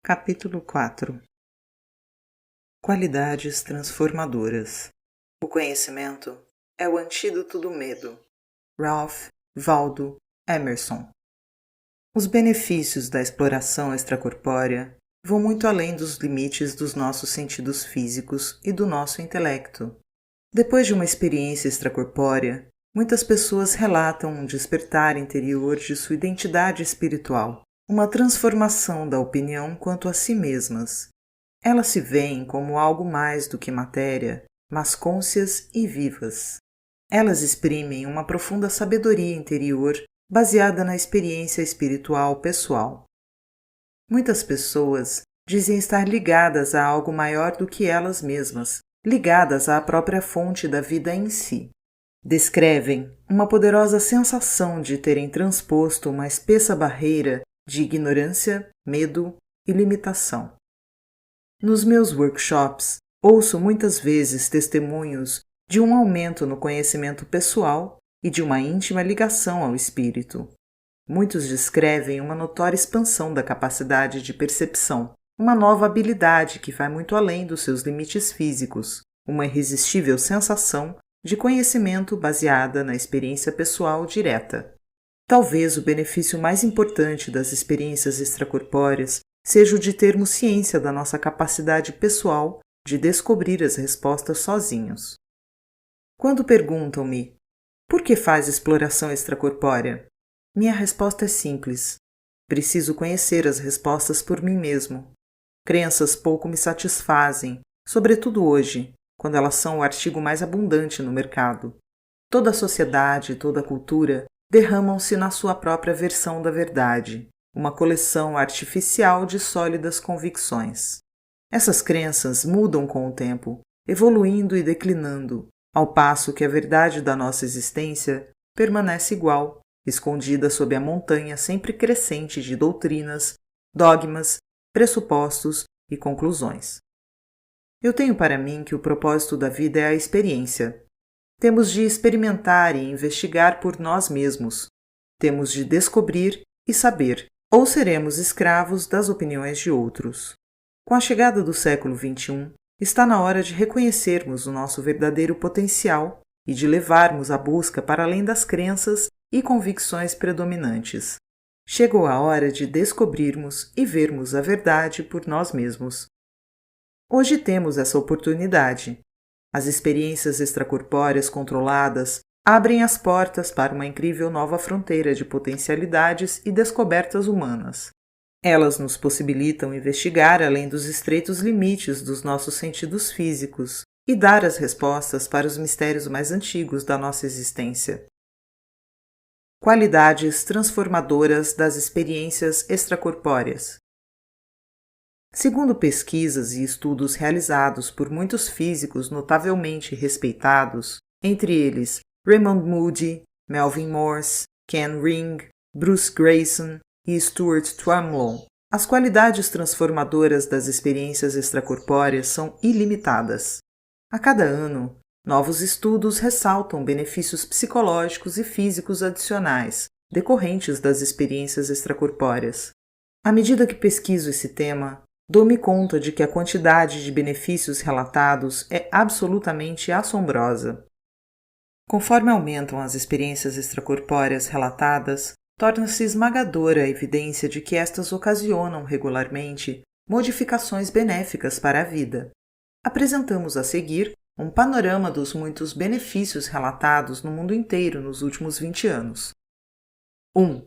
Capítulo 4. Qualidades transformadoras. O conhecimento é o antídoto do medo. Ralph Waldo Emerson. Os benefícios da exploração extracorpórea vão muito além dos limites dos nossos sentidos físicos e do nosso intelecto. Depois de uma experiência extracorpórea, muitas pessoas relatam um despertar interior de sua identidade espiritual, uma transformação da opinião quanto a si mesmas. Elas se veem como algo mais do que matéria, mas cônscias e vivas. Elas exprimem uma profunda sabedoria interior baseada na experiência espiritual pessoal. Muitas pessoas dizem estar ligadas a algo maior do que elas mesmas, ligadas à própria fonte da vida em si. Descrevem uma poderosa sensação de terem transposto uma espessa barreira de ignorância, medo e limitação. Nos meus workshops, ouço muitas vezes testemunhos de um aumento no conhecimento pessoal e de uma íntima ligação ao espírito. Muitos descrevem uma notória expansão da capacidade de percepção, uma nova habilidade que vai muito além dos seus limites físicos, uma irresistível sensação de conhecimento baseada na experiência pessoal direta. Talvez o benefício mais importante das experiências extracorpóreas seja o de termos ciência da nossa capacidade pessoal de descobrir as respostas sozinhos. Quando perguntam-me, por que faz exploração extracorpórea? Minha resposta é simples. Preciso conhecer as respostas por mim mesmo. Crenças pouco me satisfazem, sobretudo hoje, quando elas são o artigo mais abundante no mercado. Toda a sociedade, toda a cultura derramam-se na sua própria versão da verdade, uma coleção artificial de sólidas convicções. Essas crenças mudam com o tempo, evoluindo e declinando, ao passo que a verdade da nossa existência permanece igual, escondida sob a montanha sempre crescente de doutrinas, dogmas, pressupostos e conclusões. Eu tenho para mim que o propósito da vida é a experiência. Temos de experimentar e investigar por nós mesmos. Temos de descobrir e saber, ou seremos escravos das opiniões de outros. Com a chegada do século XXI, está na hora de reconhecermos o nosso verdadeiro potencial e de levarmos a busca para além das crenças e convicções predominantes. Chegou a hora de descobrirmos e vermos a verdade por nós mesmos. Hoje temos essa oportunidade. As experiências extracorpóreas controladas abrem as portas para uma incrível nova fronteira de potencialidades e descobertas humanas. Elas nos possibilitam investigar além dos estreitos limites dos nossos sentidos físicos e dar as respostas para os mistérios mais antigos da nossa existência. Qualidades transformadoras das experiências extracorpóreas. Segundo pesquisas e estudos realizados por muitos físicos notavelmente respeitados, entre eles Raymond Moody, Melvin Morse, Ken Ring, Bruce Grayson e Stuart Twemlow, as qualidades transformadoras das experiências extracorpóreas são ilimitadas. A cada ano, novos estudos ressaltam benefícios psicológicos e físicos adicionais decorrentes das experiências extracorpóreas. À medida que pesquiso esse tema, dou-me conta de que a quantidade de benefícios relatados é absolutamente assombrosa. Conforme aumentam as experiências extracorpóreas relatadas, torna-se esmagadora a evidência de que estas ocasionam regularmente modificações benéficas para a vida. Apresentamos a seguir um panorama dos muitos benefícios relatados no mundo inteiro nos últimos 20 anos. 1.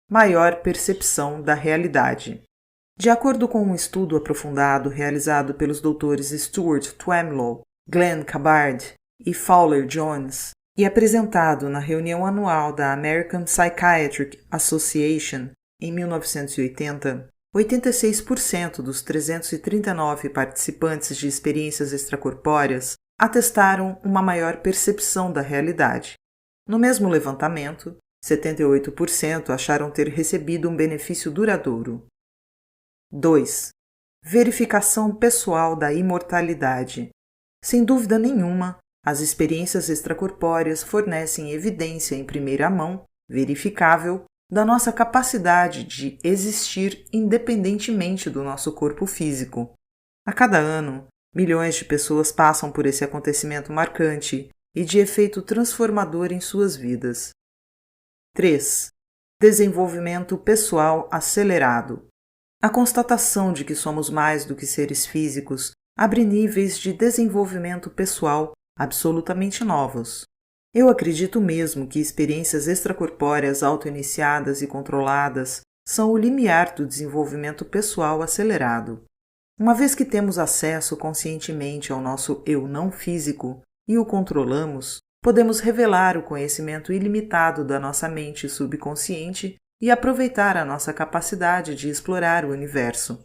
Maior percepção da realidade. De acordo com um estudo aprofundado realizado pelos doutores Stuart Twemlow, Glenn Cabbard e Fowler Jones, e apresentado na reunião anual da American Psychiatric Association em 1980, 86% dos 339 participantes de experiências extracorpóreas atestaram uma maior percepção da realidade. No mesmo levantamento, 78% acharam ter recebido um benefício duradouro. 2. Verificação pessoal da imortalidade. Sem dúvida nenhuma, as experiências extracorpóreas fornecem evidência em primeira mão, verificável, da nossa capacidade de existir independentemente do nosso corpo físico. A cada ano, milhões de pessoas passam por esse acontecimento marcante e de efeito transformador em suas vidas. 3. Desenvolvimento pessoal acelerado. A constatação de que somos mais do que seres físicos abre níveis de desenvolvimento pessoal absolutamente novos. Eu acredito mesmo que experiências extracorpóreas auto-iniciadas e controladas são o limiar do desenvolvimento pessoal acelerado. Uma vez que temos acesso conscientemente ao nosso eu não físico e o controlamos, podemos revelar o conhecimento ilimitado da nossa mente subconsciente e aproveitar a nossa capacidade de explorar o universo.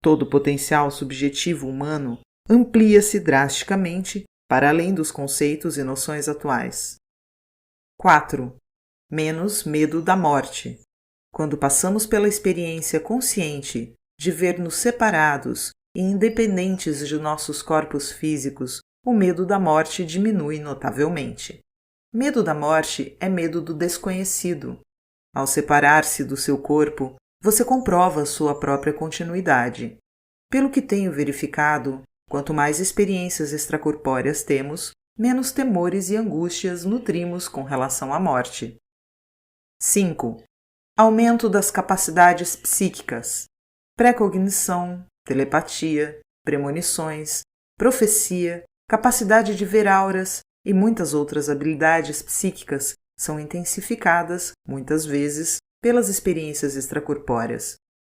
Todo o potencial subjetivo humano amplia-se drasticamente para além dos conceitos e noções atuais. 4. Menos medo da morte. Quando passamos pela experiência consciente de ver-nos separados e independentes de nossos corpos físicos, o medo da morte diminui notavelmente. Medo da morte é medo do desconhecido. Ao separar-se do seu corpo, você comprova sua própria continuidade. Pelo que tenho verificado, quanto mais experiências extracorpóreas temos, menos temores e angústias nutrimos com relação à morte. 5. Aumento das capacidades psíquicas. Precognição, telepatia, premonições, profecia, capacidade de ver auras e muitas outras habilidades psíquicas são intensificadas, muitas vezes, pelas experiências extracorpóreas.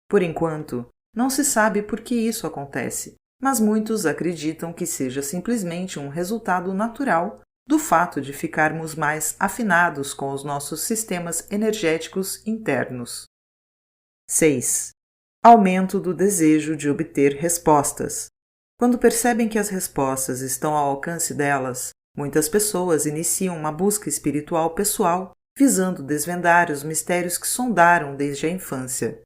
Por enquanto, não se sabe por que isso acontece, mas muitos acreditam que seja simplesmente um resultado natural do fato de ficarmos mais afinados com os nossos sistemas energéticos internos. 6. Aumento do desejo de obter respostas. Quando percebem que as respostas estão ao alcance delas, muitas pessoas iniciam uma busca espiritual pessoal visando desvendar os mistérios que sondaram desde a infância.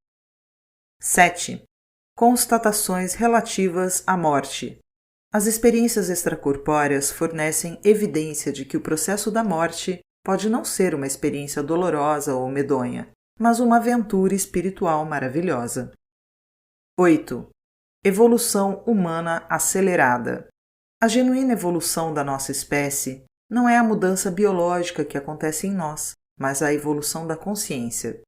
7. Constatações relativas à morte. As experiências extracorpóreas fornecem evidência de que o processo da morte pode não ser uma experiência dolorosa ou medonha, mas uma aventura espiritual maravilhosa. 8. Evolução humana acelerada. A genuína evolução da nossa espécie não é a mudança biológica que acontece em nós, mas a evolução da consciência.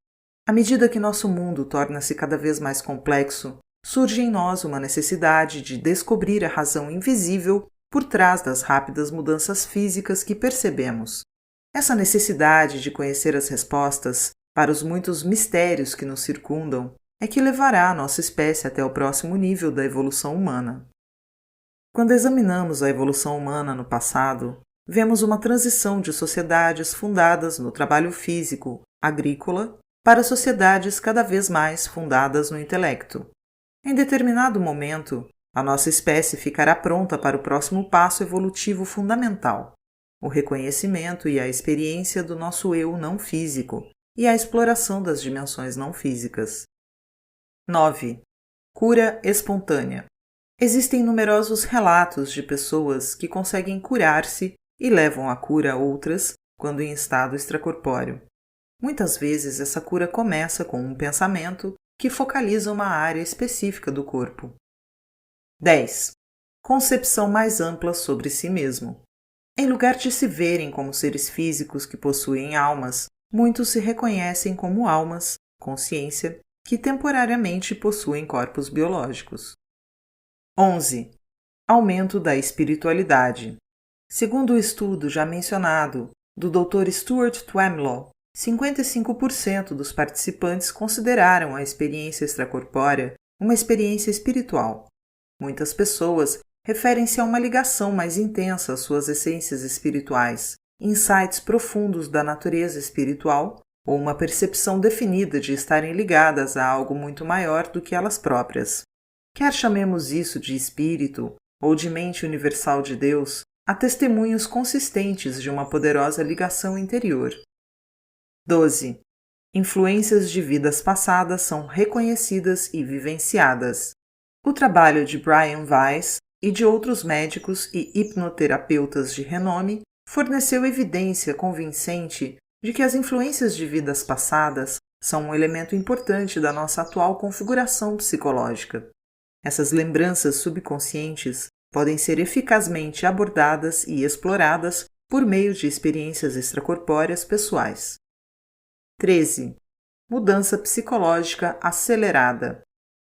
À medida que nosso mundo torna-se cada vez mais complexo, surge em nós uma necessidade de descobrir a razão invisível por trás das rápidas mudanças físicas que percebemos. Essa necessidade de conhecer as respostas para os muitos mistérios que nos circundam é que levará a nossa espécie até o próximo nível da evolução humana. Quando examinamos a evolução humana no passado, vemos uma transição de sociedades fundadas no trabalho físico, agrícola, para sociedades cada vez mais fundadas no intelecto. Em determinado momento, a nossa espécie ficará pronta para o próximo passo evolutivo fundamental, o reconhecimento e a experiência do nosso eu não físico e a exploração das dimensões não físicas. 9. Cura espontânea. Existem numerosos relatos de pessoas que conseguem curar-se e levam a cura a outras quando em estado extracorpóreo. Muitas vezes essa cura começa com um pensamento que focaliza uma área específica do corpo. 10. Concepção mais ampla sobre si mesmo. Em lugar de se verem como seres físicos que possuem almas, muitos se reconhecem como almas, consciência, que temporariamente possuem corpos biológicos. 11. Aumento da espiritualidade. Segundo o estudo já mencionado do Dr. Stuart Twemlow, 55% dos participantes consideraram a experiência extracorpórea uma experiência espiritual. Muitas pessoas referem-se a uma ligação mais intensa às suas essências espirituais, insights profundos da natureza espiritual ou uma percepção definida de estarem ligadas a algo muito maior do que elas próprias. Quer chamemos isso de espírito ou de mente universal de Deus, há testemunhos consistentes de uma poderosa ligação interior. 12. Influências de vidas passadas são reconhecidas e vivenciadas. O trabalho de Brian Weiss e de outros médicos e hipnoterapeutas de renome forneceu evidência convincente de que as influências de vidas passadas são um elemento importante da nossa atual configuração psicológica. Essas lembranças subconscientes podem ser eficazmente abordadas e exploradas por meio de experiências extracorpóreas pessoais. 13. Mudança psicológica acelerada.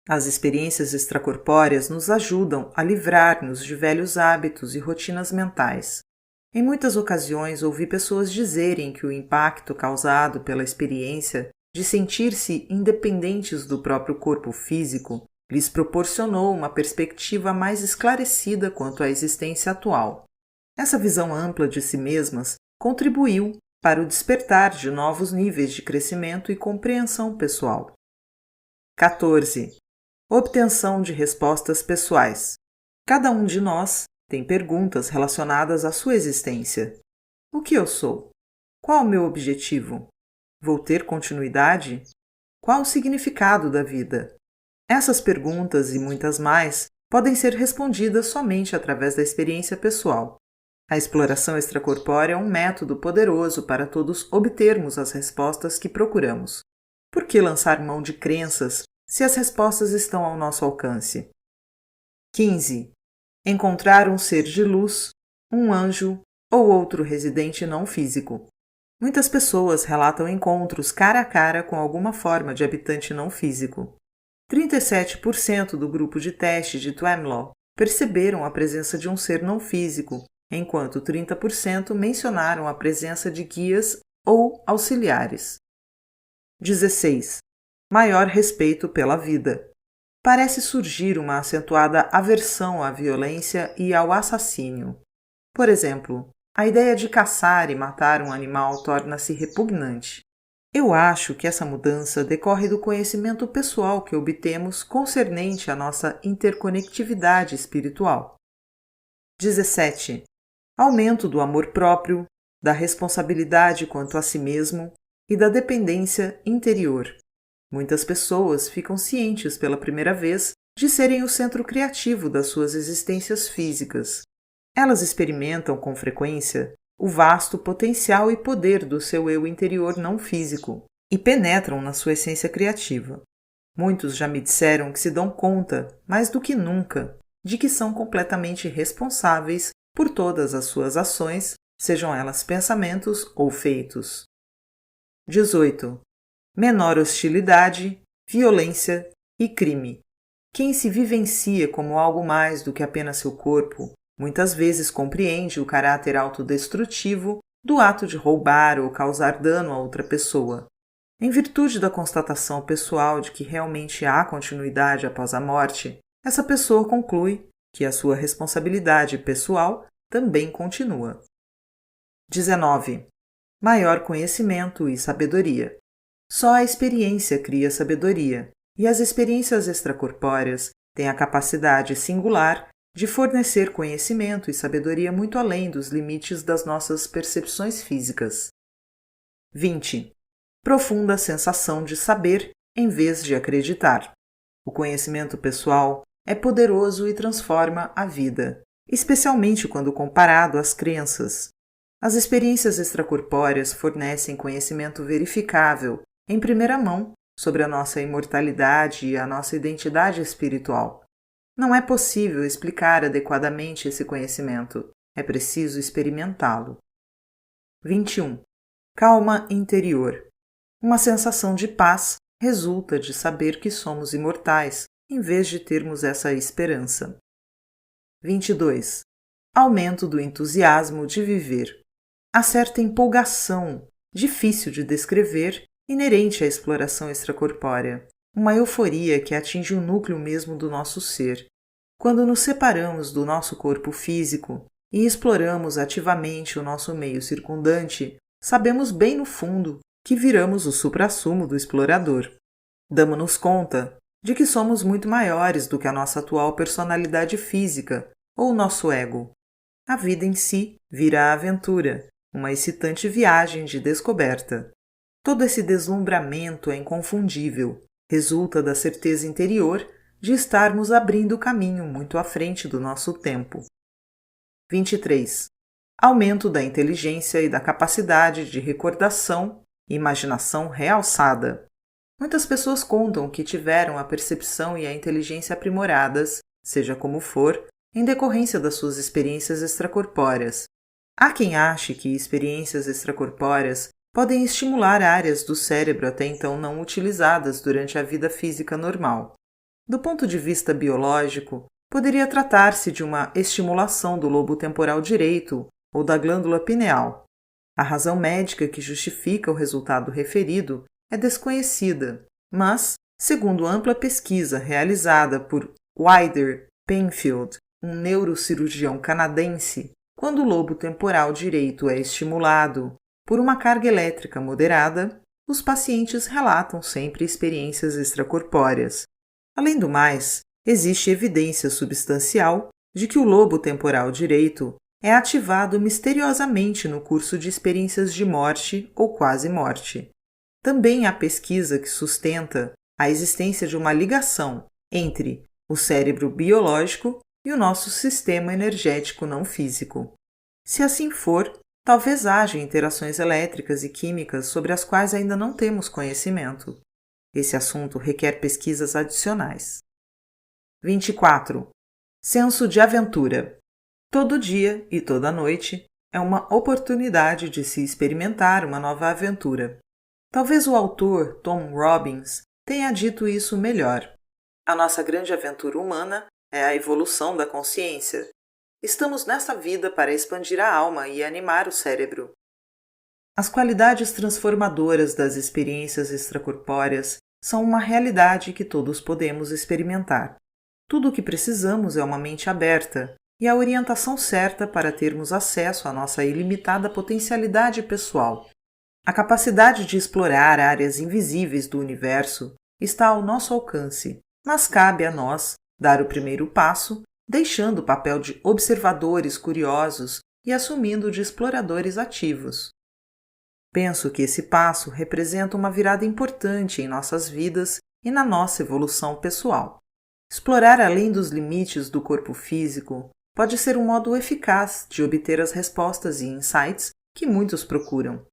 As experiências extracorpóreas nos ajudam a livrar-nos de velhos hábitos e rotinas mentais. Em muitas ocasiões ouvi pessoas dizerem que o impacto causado pela experiência de sentir-se independentes do próprio corpo físico lhes proporcionou uma perspectiva mais esclarecida quanto à existência atual. Essa visão ampla de si mesmas contribuiu para o despertar de novos níveis de crescimento e compreensão pessoal. 14. Obtenção de respostas pessoais. Cada um de nós tem perguntas relacionadas à sua existência. O que eu sou? Qual o meu objetivo? Vou ter continuidade? Qual o significado da vida? Essas perguntas e muitas mais podem ser respondidas somente através da experiência pessoal. A exploração extracorpórea é um método poderoso para todos obtermos as respostas que procuramos. Por que lançar mão de crenças se as respostas estão ao nosso alcance? 15. Encontrar um ser de luz, um anjo ou outro residente não físico. Muitas pessoas relatam encontros cara a cara com alguma forma de habitante não físico. 37% do grupo de teste de Twemlow perceberam a presença de um ser não físico, enquanto 30% mencionaram a presença de guias ou auxiliares. 16. Maior respeito pela vida. Parece surgir uma acentuada aversão à violência e ao assassínio. Por exemplo, a ideia de caçar e matar um animal torna-se repugnante. Eu acho que essa mudança decorre do conhecimento pessoal que obtemos concernente à nossa interconectividade espiritual. 17. Aumento do amor próprio, da responsabilidade quanto a si mesmo e da dependência interior. Muitas pessoas ficam cientes pela primeira vez de serem o centro criativo das suas existências físicas. Elas experimentam com frequência o vasto potencial e poder do seu eu interior não físico e penetram na sua essência criativa. Muitos já me disseram que se dão conta, mais do que nunca, de que são completamente responsáveis por todas as suas ações, sejam elas pensamentos ou feitos. 18. Menor hostilidade, violência e crime. Quem se vivencia como algo mais do que apenas seu corpo, muitas vezes compreende o caráter autodestrutivo do ato de roubar ou causar dano a outra pessoa. Em virtude da constatação pessoal de que realmente há continuidade após a morte, essa pessoa conclui que a sua responsabilidade pessoal também continua. 19. Maior conhecimento e sabedoria. Só a experiência cria sabedoria, e as experiências extracorpóreas têm a capacidade singular de fornecer conhecimento e sabedoria muito além dos limites das nossas percepções físicas. 20. Profunda sensação de saber em vez de acreditar. O conhecimento pessoal é poderoso e transforma a vida, especialmente quando comparado às crenças. As experiências extracorpóreas fornecem conhecimento verificável, em primeira mão, sobre a nossa imortalidade e a nossa identidade espiritual. Não é possível explicar adequadamente esse conhecimento, é preciso experimentá-lo. 21. Calma interior. Uma sensação de paz resulta de saber que somos imortais, em vez de termos essa esperança. 22. Aumento do entusiasmo de viver. Há certa empolgação, difícil de descrever, inerente à exploração extracorpórea, uma euforia que atinge o núcleo mesmo do nosso ser. Quando nos separamos do nosso corpo físico e exploramos ativamente o nosso meio circundante, sabemos bem no fundo que viramos o suprassumo do explorador. Damos-nos conta de que somos muito maiores do que a nossa atual personalidade física ou nosso ego. A vida em si vira a aventura, uma excitante viagem de descoberta. Todo esse deslumbramento é inconfundível, resulta da certeza interior de estarmos abrindo o caminho muito à frente do nosso tempo. 23. Aumento da inteligência e da capacidade de recordação e imaginação realçada. Muitas pessoas contam que tiveram a percepção e a inteligência aprimoradas, seja como for, em decorrência das suas experiências extracorpóreas. Há quem ache que experiências extracorpóreas podem estimular áreas do cérebro até então não utilizadas durante a vida física normal. Do ponto de vista biológico, poderia tratar-se de uma estimulação do lobo temporal direito ou da glândula pineal. A razão médica que justifica o resultado referido é desconhecida, mas, segundo ampla pesquisa realizada por Wilder Penfield, um neurocirurgião canadense, quando o lobo temporal direito é estimulado por uma carga elétrica moderada, os pacientes relatam sempre experiências extracorpóreas. Além do mais, existe evidência substancial de que o lobo temporal direito é ativado misteriosamente no curso de experiências de morte ou quase morte. Também há pesquisa que sustenta a existência de uma ligação entre o cérebro biológico e o nosso sistema energético não físico. Se assim for, talvez haja interações elétricas e químicas sobre as quais ainda não temos conhecimento. Esse assunto requer pesquisas adicionais. 24. Senso de aventura. Todo dia e toda noite é uma oportunidade de se experimentar uma nova aventura. Talvez o autor Tom Robbins tenha dito isso melhor. A nossa grande aventura humana é a evolução da consciência. Estamos nesta vida para expandir a alma e animar o cérebro. As qualidades transformadoras das experiências extracorpóreas são uma realidade que todos podemos experimentar. Tudo o que precisamos é uma mente aberta e a orientação certa para termos acesso à nossa ilimitada potencialidade pessoal. A capacidade de explorar áreas invisíveis do universo está ao nosso alcance, mas cabe a nós dar o primeiro passo, deixando o papel de observadores curiosos e assumindo o de exploradores ativos. Penso que esse passo representa uma virada importante em nossas vidas e na nossa evolução pessoal. Explorar além dos limites do corpo físico pode ser um modo eficaz de obter as respostas e insights que muitos procuram.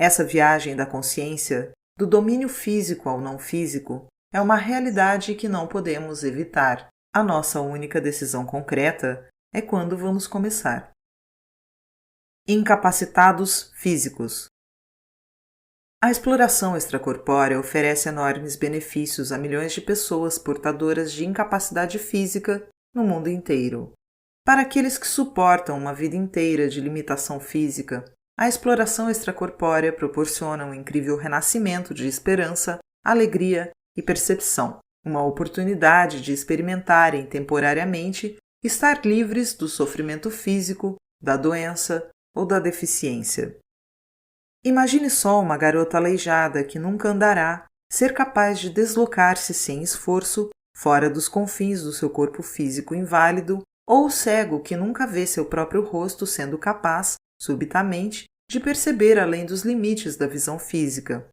Essa viagem da consciência, do domínio físico ao não físico, é uma realidade que não podemos evitar. A nossa única decisão concreta é quando vamos começar. Incapacitados físicos. A exploração extracorpórea oferece enormes benefícios a milhões de pessoas portadoras de incapacidade física no mundo inteiro. Para aqueles que suportam uma vida inteira de limitação física, a exploração extracorpórea proporciona um incrível renascimento de esperança, alegria e percepção, uma oportunidade de experimentarem temporariamente estar livres do sofrimento físico, da doença ou da deficiência. Imagine só uma garota aleijada que nunca andará ser capaz de deslocar-se sem esforço fora dos confins do seu corpo físico inválido, ou o cego que nunca vê seu próprio rosto sendo capaz, subitamente, de perceber além dos limites da visão física.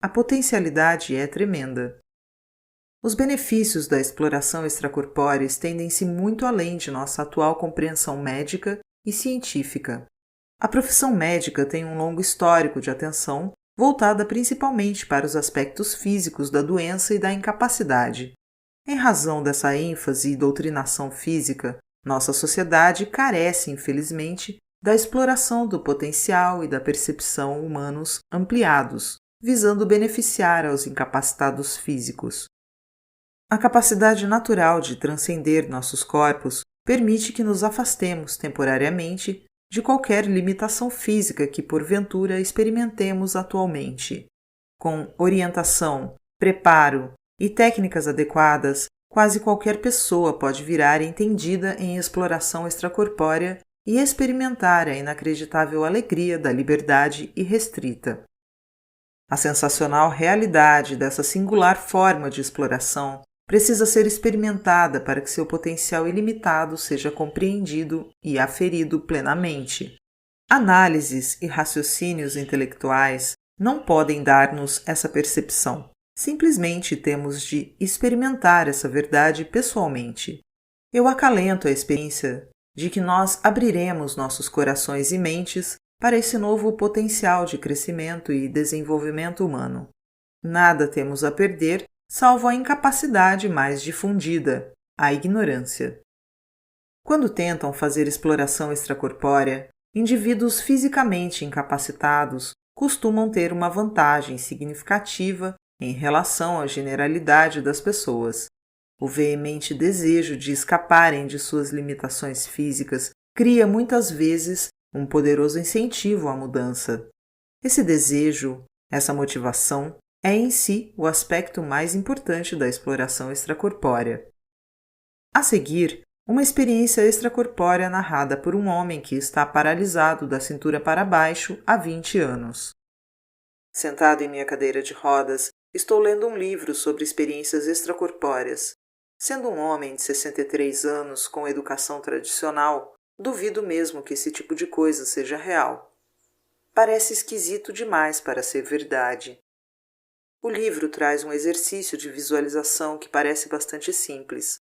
A potencialidade é tremenda. Os benefícios da exploração extracorpórea estendem-se muito além de nossa atual compreensão médica e científica. A profissão médica tem um longo histórico de atenção voltada principalmente para os aspectos físicos da doença e da incapacidade. Em razão dessa ênfase e doutrinação física, nossa sociedade carece, infelizmente, da exploração do potencial e da percepção humanos ampliados, visando beneficiar aos incapacitados físicos. A capacidade natural de transcender nossos corpos permite que nos afastemos temporariamente de qualquer limitação física que porventura experimentemos atualmente. Com orientação, preparo e técnicas adequadas, quase qualquer pessoa pode virar entendida em exploração extracorpórea e experimentar a inacreditável alegria da liberdade irrestrita. A sensacional realidade dessa singular forma de exploração precisa ser experimentada para que seu potencial ilimitado seja compreendido e aferido plenamente. Análises e raciocínios intelectuais não podem dar-nos essa percepção. Simplesmente temos de experimentar essa verdade pessoalmente. Eu acalento a experiência de que nós abriremos nossos corações e mentes para esse novo potencial de crescimento e desenvolvimento humano. Nada temos a perder, salvo a incapacidade mais difundida, a ignorância. Quando tentam fazer exploração extracorpórea, indivíduos fisicamente incapacitados costumam ter uma vantagem significativa em relação à generalidade das pessoas. O veemente desejo de escaparem de suas limitações físicas cria muitas vezes um poderoso incentivo à mudança. Esse desejo, essa motivação, é em si o aspecto mais importante da exploração extracorpórea. A seguir, uma experiência extracorpórea narrada por um homem que está paralisado da cintura para baixo há 20 anos. Sentado em minha cadeira de rodas, estou lendo um livro sobre experiências extracorpóreas. Sendo um homem de 63 anos com educação tradicional, duvido mesmo que esse tipo de coisa seja real. Parece esquisito demais para ser verdade. O livro traz um exercício de visualização que parece bastante simples.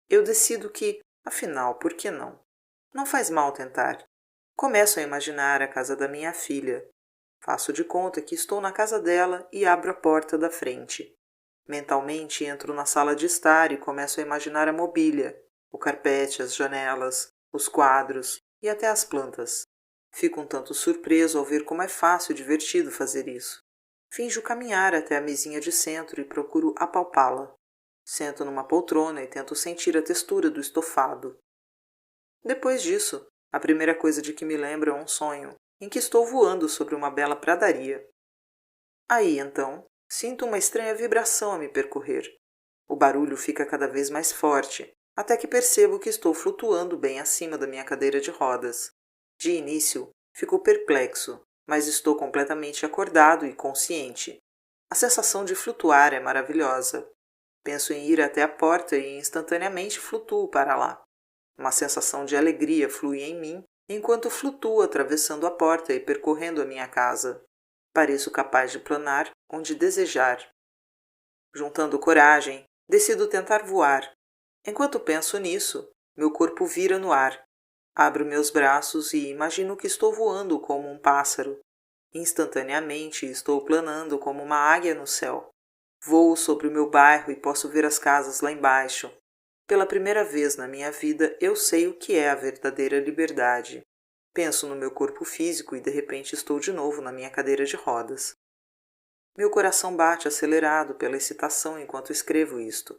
Eu decido que, afinal, por que não? Não faz mal tentar. Começo a imaginar a casa da minha filha. Faço de conta que estou na casa dela e abro a porta da frente. Mentalmente entro na sala de estar e começo a imaginar a mobília, o carpete, as janelas, os quadros e até as plantas. Fico um tanto surpreso ao ver como é fácil e divertido fazer isso. Finjo caminhar até a mesinha de centro e procuro apalpá-la. Sento numa poltrona e tento sentir a textura do estofado. Depois disso, a primeira coisa de que me lembro é um sonho, em que estou voando sobre uma bela pradaria. Aí, então, sinto uma estranha vibração a me percorrer. O barulho fica cada vez mais forte, até que percebo que estou flutuando bem acima da minha cadeira de rodas. De início, fico perplexo, mas estou completamente acordado e consciente. A sensação de flutuar é maravilhosa. Penso em ir até a porta e instantaneamente flutuo para lá. Uma sensação de alegria flui em mim enquanto flutuo atravessando a porta e percorrendo a minha casa. Pareço capaz de planar onde desejar. Juntando coragem, decido tentar voar. Enquanto penso nisso, meu corpo vira no ar. Abro meus braços e imagino que estou voando como um pássaro. Instantaneamente estou planando como uma águia no céu. Voo sobre o meu bairro e posso ver as casas lá embaixo. Pela primeira vez na minha vida eu sei o que é a verdadeira liberdade. Penso no meu corpo físico e de repente estou de novo na minha cadeira de rodas. Meu coração bate acelerado pela excitação enquanto escrevo isto.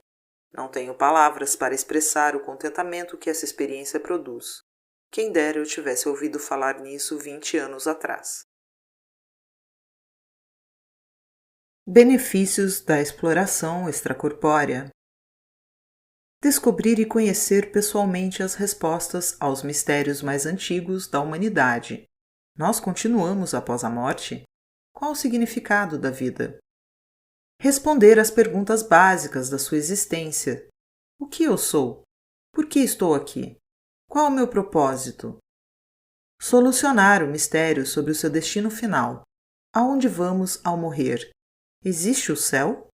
Não tenho palavras para expressar o contentamento que essa experiência produz. Quem dera eu tivesse ouvido falar nisso 20 anos atrás. Benefícios da exploração extracorpórea. Descobrir e conhecer pessoalmente as respostas aos mistérios mais antigos da humanidade. Nós continuamos após a morte? Qual o significado da vida? Responder às perguntas básicas da sua existência. O que eu sou? Por que estou aqui? Qual o meu propósito? Solucionar o mistério sobre o seu destino final. Aonde vamos ao morrer? Existe o céu?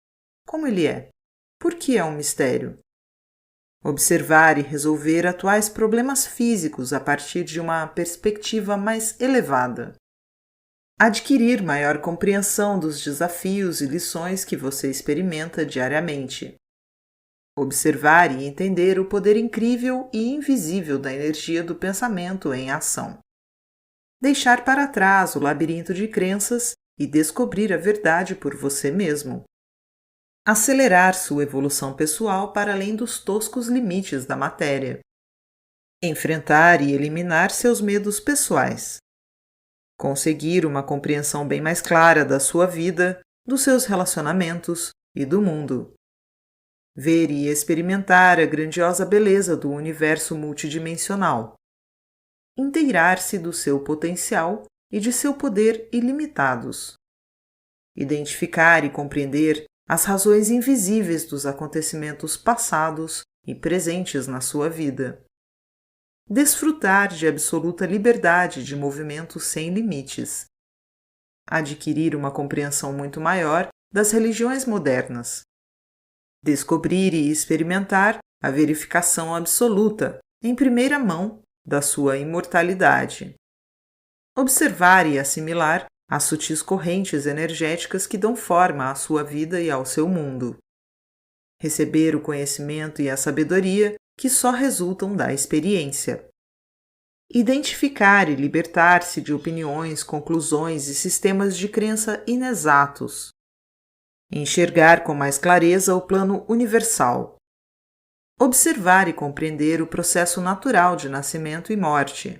Como ele é? Por que é um mistério? Observar e resolver atuais problemas físicos a partir de uma perspectiva mais elevada. Adquirir maior compreensão dos desafios e lições que você experimenta diariamente. Observar e entender o poder incrível e invisível da energia do pensamento em ação. Deixar para trás o labirinto de crenças e descobrir a verdade por você mesmo. Acelerar sua evolução pessoal para além dos toscos limites da matéria. Enfrentar e eliminar seus medos pessoais. Conseguir uma compreensão bem mais clara da sua vida, dos seus relacionamentos e do mundo. Ver e experimentar a grandiosa beleza do universo multidimensional. Inteirar-se do seu potencial e de seu poder ilimitados. Identificar e compreender as razões invisíveis dos acontecimentos passados e presentes na sua vida. Desfrutar de absoluta liberdade de movimento sem limites. Adquirir uma compreensão muito maior das religiões modernas. Descobrir e experimentar a verificação absoluta, em primeira mão, da sua imortalidade. Observar e assimilar as sutis correntes energéticas que dão forma à sua vida e ao seu mundo. Receber o conhecimento e a sabedoria que só resultam da experiência. Identificar e libertar-se de opiniões, conclusões e sistemas de crença inexatos. Enxergar com mais clareza o plano universal. Observar e compreender o processo natural de nascimento e morte.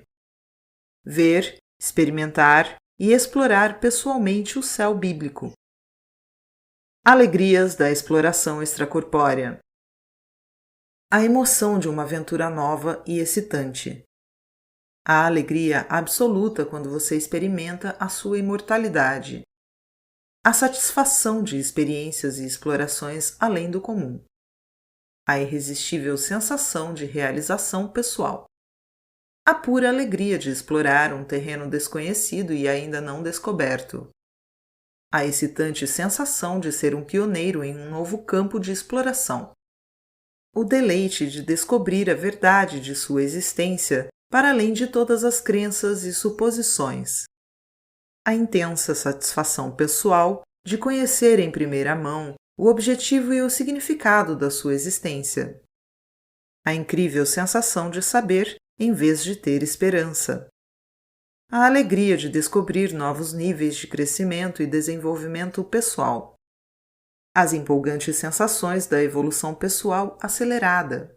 Ver, experimentar e explorar pessoalmente o céu bíblico. Alegrias da exploração extracorpórea. A emoção de uma aventura nova e excitante. A alegria absoluta quando você experimenta a sua imortalidade. A satisfação de experiências e explorações além do comum. A irresistível sensação de realização pessoal. A pura alegria de explorar um terreno desconhecido e ainda não descoberto. A excitante sensação de ser um pioneiro em um novo campo de exploração. O deleite de descobrir a verdade de sua existência para além de todas as crenças e suposições. A intensa satisfação pessoal de conhecer em primeira mão o objetivo e o significado da sua existência. A incrível sensação de saber em vez de ter esperança. A alegria de descobrir novos níveis de crescimento e desenvolvimento pessoal. As empolgantes sensações da evolução pessoal acelerada.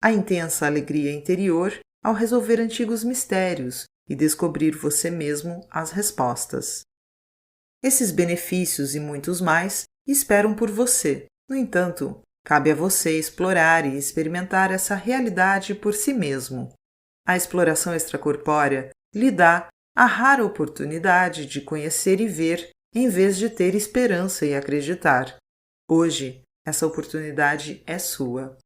A intensa alegria interior ao resolver antigos mistérios e descobrir você mesmo as respostas. Esses benefícios e muitos mais esperam por você. No entanto, cabe a você explorar e experimentar essa realidade por si mesmo. A exploração extracorpórea lhe dá a rara oportunidade de conhecer e ver, em vez de ter esperança e acreditar. Hoje, essa oportunidade é sua.